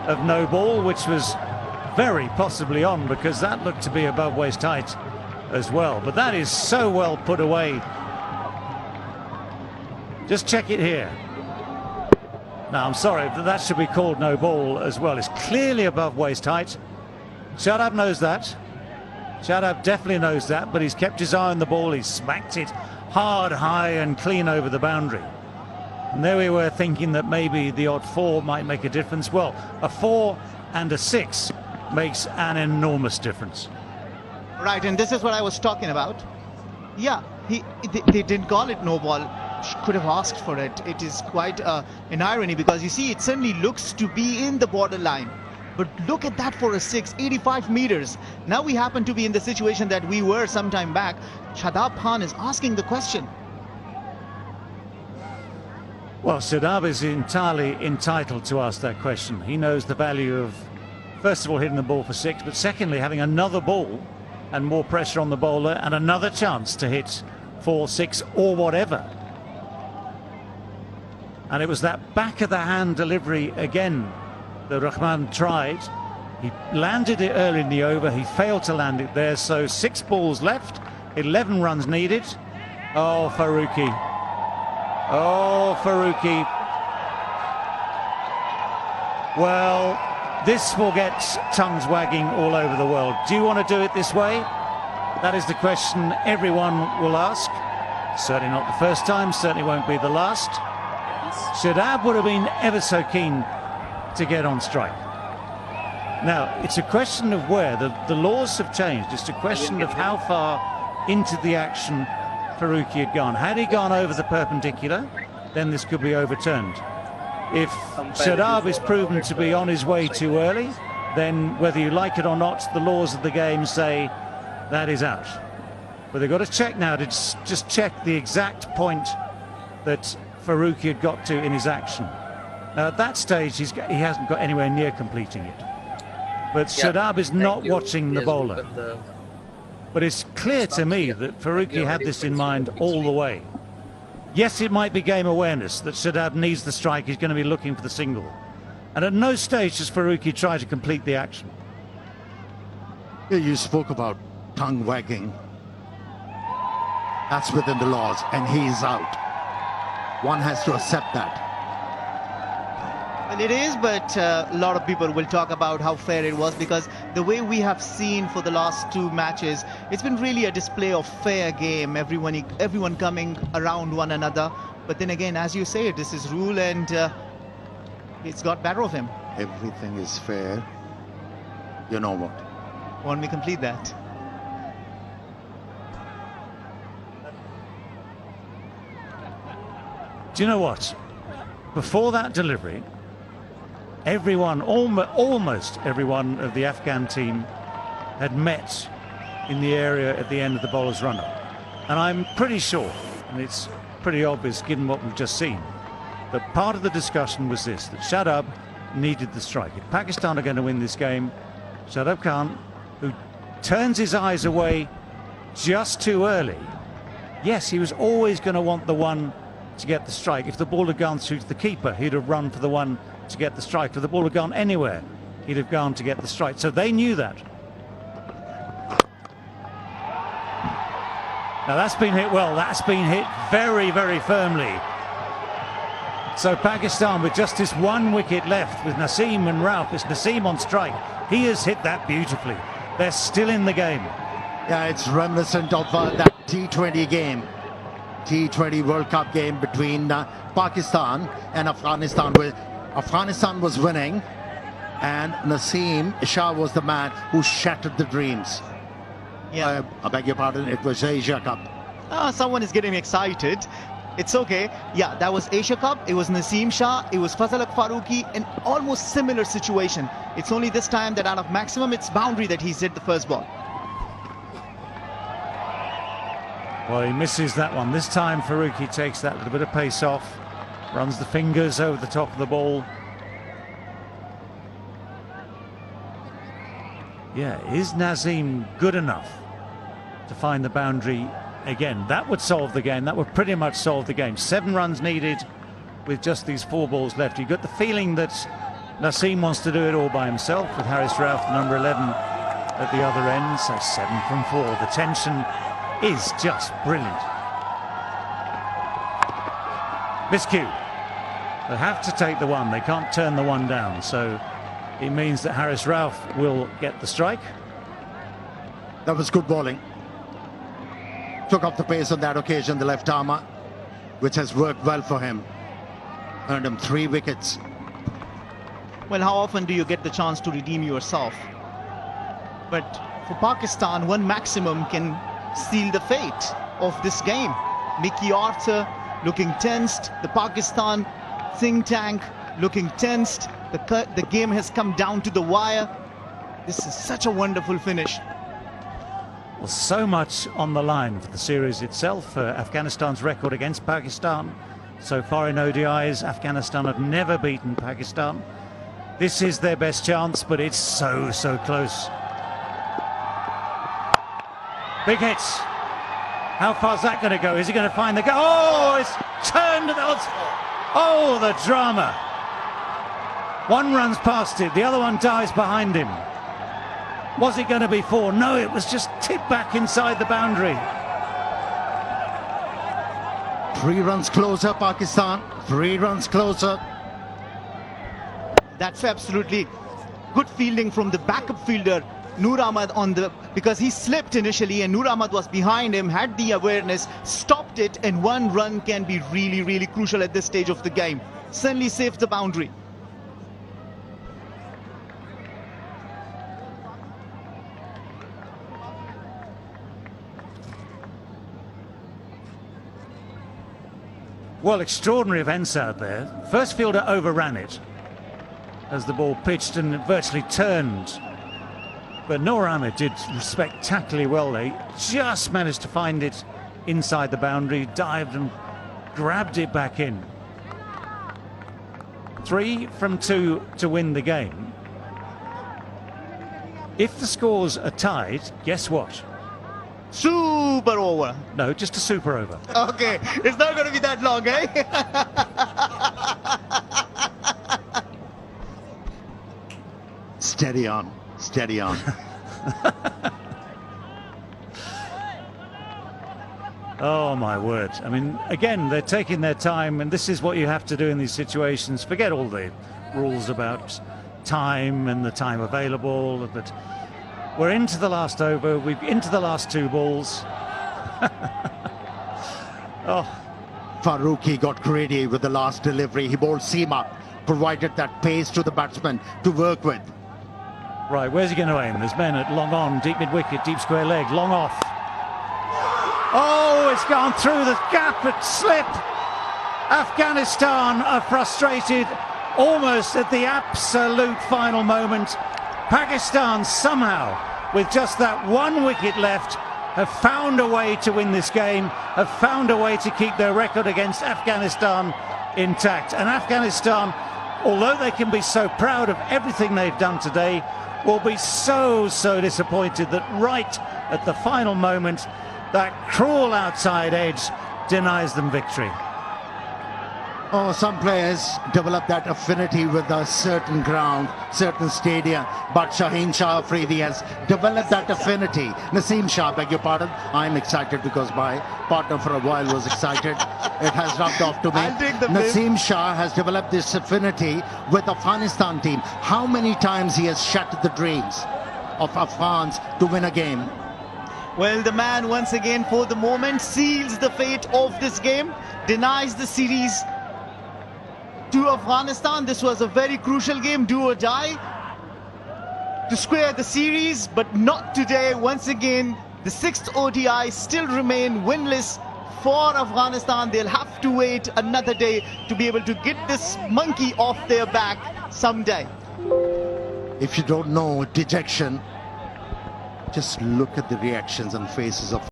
of no ball, which was very possibly on, because that looked to be above waist height as well. But that is so well put away. Just check it here. Now, I'm sorry, but that should be called no ball as well. It's clearly above waist height. Shadab knows that. Shadab definitely knows that, but he's kept his eye on the ball. He's smacked it hard, high and clean over the boundary. And there we were thinking that maybe the odd 4 might make a difference. Well, a 4 and a 6 makes an enormous difference. Right, and this is what I was talking about. Yeah, they didn't call it no ball. Could have asked for it. It is quite an irony, because you see, it certainly looks to be in the borderline. But look at that for a 6, 85 meters. Now we happen to be in the situation that we were some time back. Shadab Khan is asking the question. Well, Shadab is entirely entitled to ask that question. He knows the value of, first of all, hitting the ball for 6, but secondly, having another ball and more pressure on the bowler and another chance to hit 4, 6 or whatever. And it was that back of the hand delivery again that Rahman tried. He landed it early in the over. He failed to land it there. So 6 balls left, 11 runs needed. Oh, Farooqi. Oh, Farooqi. Well, this will get tongues wagging all over the world. Do you want to do it this way? That is the question everyone will ask. Certainly not the first time, certainly won't be the last. Shadab would have been ever so keen to get on strike. Now, it's a question of where. The laws have changed. It's a question of how far into the action Farooqi had gone. Had he gone over the perpendicular, then this could be overturned. If Shadab is proven to be on his way too early, then whether you like it or not, the laws of the game say that is out. But they've got to check now to just check the exact point that Farooqi had got to in his action. Now at that stage he hasn't got anywhere near completing it. But Shadab is not watching the bowler. But it's clear to me that Farooqi had this in mind all the way. Yes, it might be game awareness that Shadab needs the strike. He's going to be looking for the single. And at no stage does Farooqi try to complete the action. Yeah, you spoke about tongue wagging. That's within the laws, and he is out. One has to accept that. Well, it is, but a lot of people will talk about how fair it was, because the way we have seen for the last 2 matches, it's been really a display of fair game, everyone coming around one another. But then again, as you say, this is rule, and it's got better of him. Everything is fair. You know what? Won't we complete that? Do you know what? Before that delivery, everyone, almost everyone of the Afghan team had met in the area at the end of the bowler's run-up. And I'm pretty sure, and it's pretty obvious given what we've just seen, that part of the discussion was this, that Shadab needed the strike. If Pakistan are going to win this game, Shadab Khan, who turns his eyes away just too early, yes, he was always going to want the one to get the strike. If the ball had gone through to the keeper, he'd have run for the one to get the strike. If the ball had gone anywhere, he'd have gone to get the strike. So they knew that. Now that's been hit well. That's been hit very, very firmly. So Pakistan, with just this 1 wicket left, with Naseem and Rauf, it's Naseem on strike. He has hit that beautifully. They're still in the game. Yeah, it's reminiscent of that T20 game. T20 World Cup game between Pakistan and Afghanistan, where Afghanistan was winning and Naseem Shah was the man who shattered the dreams. Yeah. I beg your pardon, it was Asia Cup. Someone is getting excited. It's okay. Yeah, that was Asia Cup. It was Naseem Shah. It was Fazal Farooqi. An almost similar situation. It's only this time that out of maximum, it's boundary that he's hit the first ball. Well, he misses that one. This time Farooqi takes that little bit of pace off, runs the fingers over the top of the ball. Yeah, is Naseem good enough to find the boundary again? That would solve the game. That would pretty much solve the game. 7 runs needed with just these 4 balls left. You got the feeling that Naseem wants to do it all by himself with Haris Rauf, the number 11, at the other end. So 7 from 4. The tension is just brilliant. Miscue. They have to take the one. They can't turn the one down. So it means that Haris Rauf will get the strike. That was good bowling. Took up the pace on that occasion, the left armer, which has worked well for him. Earned him 3 wickets. Well, how often do you get the chance to redeem yourself? But for Pakistan, one maximum can seal the fate of this game. Mickey Arthur looking tensed. The Pakistan think tank looking tensed. The game has come down to the wire. This is such a wonderful finish. Well, so much on the line for the series itself. Afghanistan's record against Pakistan. So far in ODIs, Afghanistan have never beaten Pakistan. This is their best chance, but it's so close. Big hits. How far's that going to go? Is he going to find the goal? Oh, it's turned. Oh, the drama. One runs past it, the other one dives behind him. Was it going to be 4? No, it was just tipped back inside the boundary. 3 runs closer, Pakistan. 3 runs closer. That's absolutely good fielding from the backup fielder, Noor Ahmad, because he slipped initially and Noor Ahmad was behind him, had the awareness, stopped it, and 1 run can be really crucial at this stage of the game. Certainly saved the boundary. Well, extraordinary events out there. First fielder overran it as the ball pitched and it virtually turned. But Noor Ahmed did spectacularly well there. He just managed to find it inside the boundary, dived and grabbed it back in. 3 from 2 to win the game. If the scores are tied, guess what? Super over. No, just a super over. Okay, it's not going to be that long, eh? Steady on, steady on. Oh my word. I mean, again, they're taking their time, and this is what you have to do in these situations. Forget all the rules about time and the time available, but we're into the last over, we're into the last 2 balls. Oh. Farooqi got greedy with the last delivery. He bowled Seema, provided that pace to the batsman to work with. Right, where's he going to aim? There's men at long on, deep mid-wicket, deep square leg, long off. Oh, it's gone through the gap at slip. Afghanistan are frustrated almost at the absolute final moment. Pakistan somehow, with just that 1 wicket left, have found a way to win this game, have found a way to keep their record against Afghanistan intact. And Afghanistan, although they can be so proud of everything they've done today, will be so disappointed that right at the final moment, that cruel outside edge denies them victory. Oh, some players develop that affinity with a certain ground, certain stadium, but Shaheen Shah Afridi has developed that affinity. Naseem Shah, beg your pardon. I'm excited because my partner for a while was excited. It has rubbed off to me. Naseem Shah has developed this affinity with the Afghanistan team. How many times he has shattered the dreams of Afghans to win a game? Well, the man once again for the moment seals the fate of this game, denies the series to Afghanistan. This was a very crucial game, do or die, to square the series, but not today. Once again, the 6th ODI still remain winless for Afghanistan. They'll have to wait another day to be able to get this monkey off their back someday. If you don't know dejection, just look at the reactions and faces of